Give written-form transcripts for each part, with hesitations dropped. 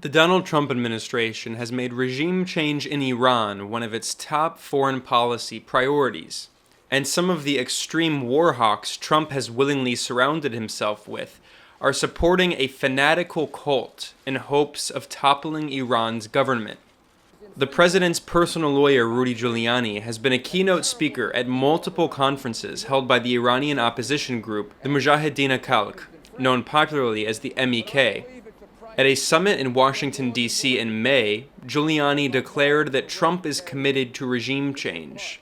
The Donald Trump administration has made regime change in Iran one of its top foreign policy priorities, and some of the extreme war hawks Trump has willingly surrounded himself with are supporting a fanatical cult in hopes of toppling Iran's government. The president's personal lawyer, Rudy Giuliani, has been a keynote speaker at multiple conferences held by the Iranian opposition group, the Mojahedin-e Khalq, known popularly as the MEK. At a summit in Washington, D.C. in May, Giuliani declared that Trump is committed to regime change.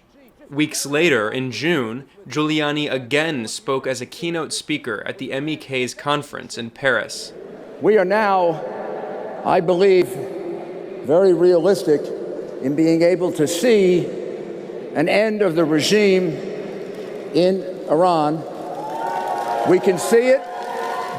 Weeks later, in June, Giuliani again spoke as a keynote speaker at the MEK's conference in Paris. We are now, I believe, very realistic in being able to see an end of the regime in Iran. We can see it.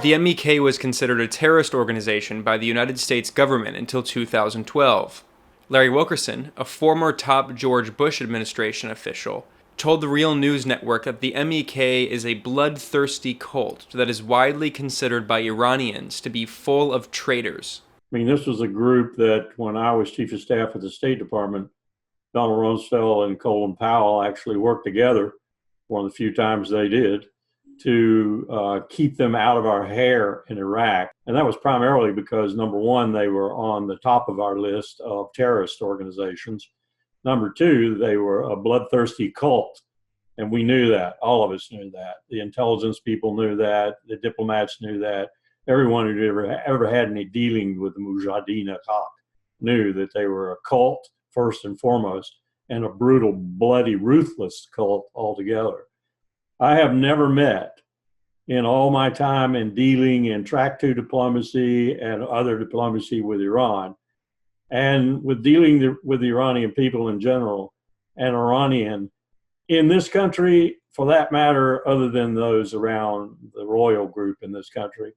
The MEK was considered a terrorist organization by the United States government until 2012. Larry Wilkerson, a former top George Bush administration official, told the Real News Network that the MEK is a bloodthirsty cult that is widely considered by Iranians to be full of traitors. I mean, this was a group that when I was chief of staff at the State Department, Donald Rumsfeld and Colin Powell actually worked together, one of the few times they did, to keep them out of our hair in Iraq. And that was primarily because, number one, they were on the top of our list of terrorist organizations. Number two, they were a bloodthirsty cult. And we knew that. All of us knew that. The intelligence people knew that. The diplomats knew that. Everyone who ever had any dealing with the Mojahedin-e Khalq knew that they were a cult, first and foremost, and a brutal, bloody, ruthless cult altogether. I have never met, in all my time in dealing in track 2 diplomacy and other diplomacy with Iran, and with dealing with the Iranian people in general, an Iranian in this country, for that matter, other than those around the royal group in this country,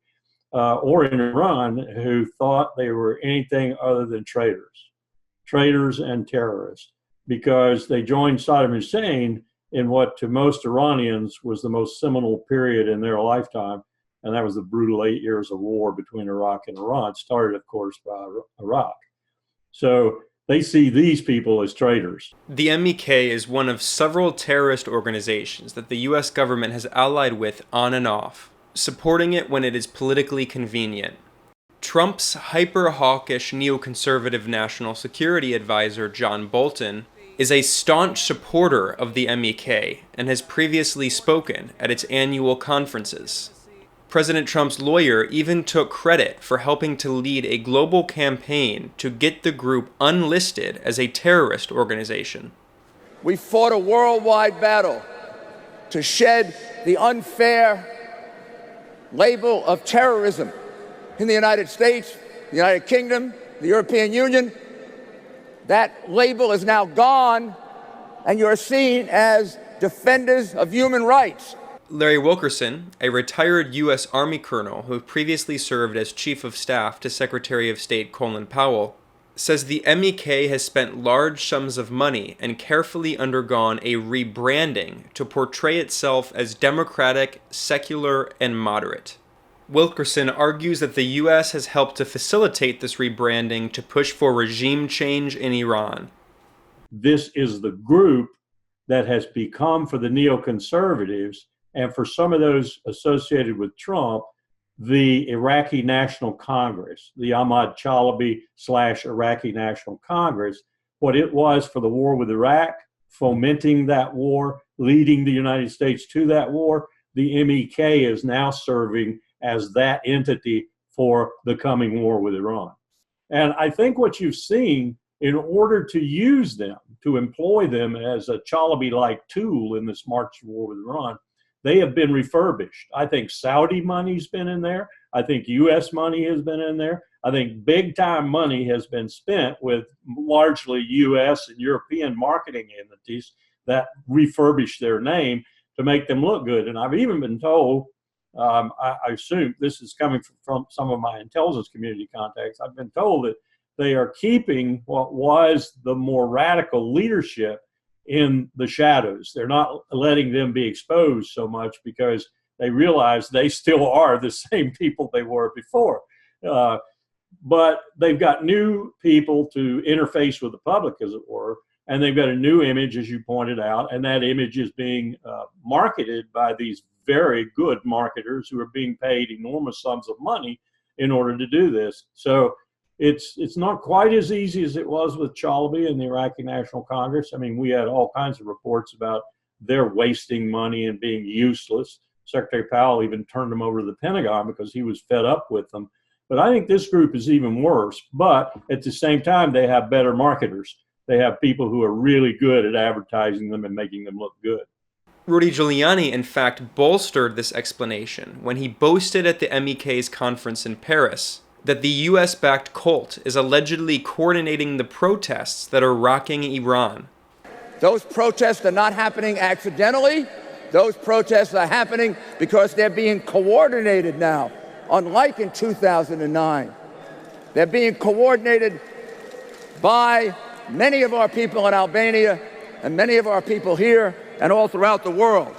or in Iran, who thought they were anything other than traitors and terrorists, because they joined Saddam Hussein in what to most Iranians was the most seminal period in their lifetime, and that was the brutal 8 years of war between Iraq and Iran, started, of course, by Iraq. So they see these people as traitors. The MEK is one of several terrorist organizations that the U.S. government has allied with on and off, supporting it when it is politically convenient. Trump's hyper-hawkish neoconservative national security advisor, John Bolton, is a staunch supporter of the MEK and has previously spoken at its annual conferences. President Trump's lawyer even took credit for helping to lead a global campaign to get the group unlisted as a terrorist organization. We fought a worldwide battle to shed the unfair label of terrorism in the United States, the United Kingdom, the European Union. That label is now gone, and you're seen as defenders of human rights. Larry Wilkerson, a retired U.S. Army colonel who previously served as Chief of Staff to Secretary of State Colin Powell, says the MEK has spent large sums of money and carefully undergone a rebranding to portray itself as democratic, secular, and moderate. Wilkerson argues that the U.S. has helped to facilitate this rebranding to push for regime change in Iran. This is the group that has become, for the neoconservatives, and for some of those associated with Trump, the Iraqi National Congress, the Ahmad Chalabi / Iraqi National Congress, what it was for the war with Iraq, fomenting that war, leading the United States to that war. The MEK is now serving as that entity for the coming war with Iran. And I think what you've seen, in order to use them, to employ them as a Chalabi-like tool in this march to war with Iran, they have been refurbished. I think Saudi money's been in there. I think U.S. money has been in there. I think big-time money has been spent with largely U.S. and European marketing entities that refurbish their name to make them look good. And I've even been told, I assume this is coming from some of my intelligence community contacts, I've been told that they are keeping what was the more radical leadership in the shadows. They're not letting them be exposed so much because they realize they still are the same people they were before. but they've got new people to interface with the public, as it were, and they've got a new image, as you pointed out, and that image is being marketed by these very good marketers who are being paid enormous sums of money in order to do this. So it's not quite as easy as it was with Chalabi and the Iraqi National Congress. I mean, we had all kinds of reports about their wasting money and being useless. Secretary Powell even turned them over to the Pentagon because he was fed up with them. But I think this group is even worse. But at the same time, they have better marketers. They have people who are really good at advertising them and making them look good. Rudy Giuliani, in fact, bolstered this explanation when he boasted at the MEK's conference in Paris that the US-backed cult is allegedly coordinating the protests that are rocking Iran. Those protests are not happening accidentally. Those protests are happening because they're being coordinated now, unlike in 2009. They're being coordinated by many of our people in Albania and many of our people here and all throughout the world.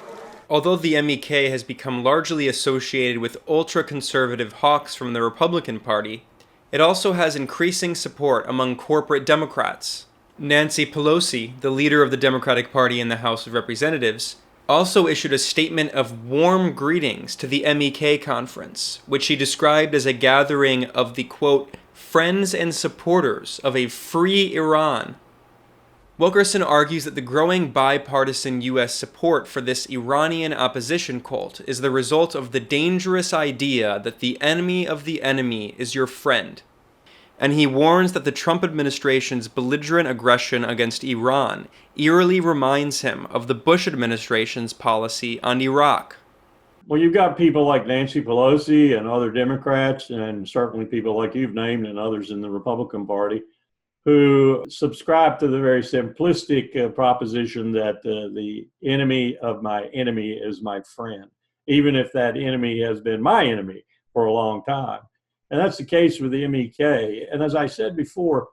Although the MEK has become largely associated with ultra-conservative hawks from the Republican Party, it also has increasing support among corporate Democrats. Nancy Pelosi, the leader of the Democratic Party in the House of Representatives, also issued a statement of warm greetings to the MEK conference, which she described as a gathering of the, quote, friends and supporters of a free Iran. Wilkerson argues that the growing bipartisan U.S. support for this Iranian opposition cult is the result of the dangerous idea that the enemy of the enemy is your friend. And he warns that the Trump administration's belligerent aggression against Iran eerily reminds him of the Bush administration's policy on Iraq. Well, you've got people like Nancy Pelosi and other Democrats, and certainly people like you've named and others in the Republican Party, who subscribe to the very simplistic proposition that the enemy of my enemy is my friend, even if that enemy has been my enemy for a long time. And that's the case with the MEK. And as I said before,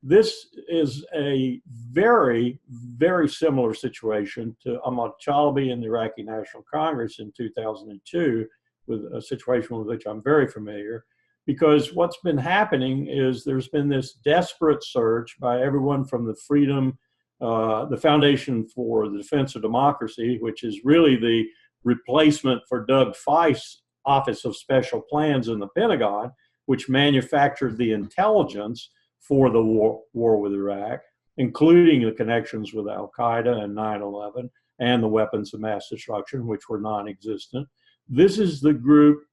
this is a very, very similar situation to Ahmad Chalabi and the Iraqi National Congress in 2002, with a situation with which I'm very familiar. Because what's been happening is there's been this desperate search by everyone from the Foundation for the Defense of Democracy, which is really the replacement for Doug Feist's Office of Special Plans in the Pentagon, which manufactured the intelligence for the war with Iraq, including the connections with Al-Qaeda and 9/11 and the weapons of mass destruction, which were non-existent. This is the group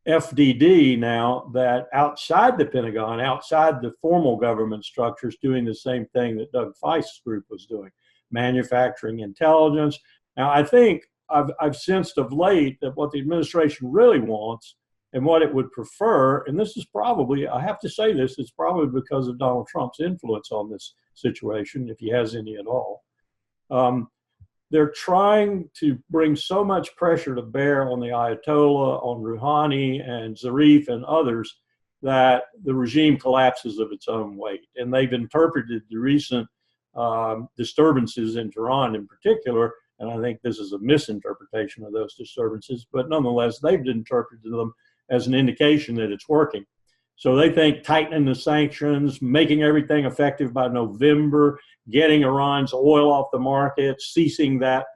FDD now that outside the Pentagon, outside the formal government structures, doing the same thing that Doug Feist's group was doing, manufacturing intelligence. Now, I think I've sensed of late that what the administration really wants and what it would prefer, and this is probably, I have to say this, it's probably because of Donald Trump's influence on this situation, if he has any at all. They're trying to bring so much pressure to bear on the Ayatollah, on Rouhani and Zarif and others, that the regime collapses of its own weight. And they've interpreted the recent disturbances in Tehran in particular, and I think this is a misinterpretation of those disturbances, but nonetheless, they've interpreted them as an indication that it's working. So they think tightening the sanctions, making everything effective by November, getting Iran's oil off the market, ceasing that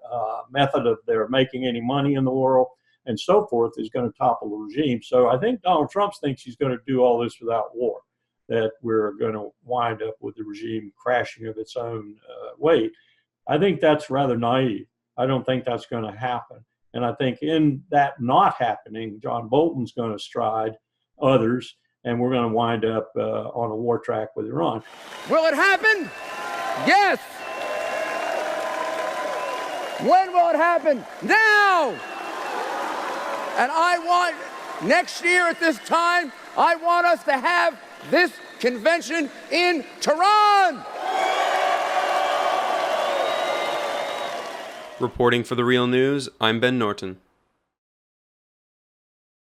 method of their making any money in the world, and so forth, is going to topple the regime. So I think Donald Trump thinks he's going to do all this without war, that we're going to wind up with the regime crashing of its own weight. I think that's rather naive. I don't think that's going to happen. And I think in that not happening, John Bolton's going to stride others, and we're going to wind up on a war track with Iran. Will it happen? Yes. When will it happen? Now. And I want, next year at this time, I want us to have this convention in Tehran. Reporting for The Real News, I'm Ben Norton.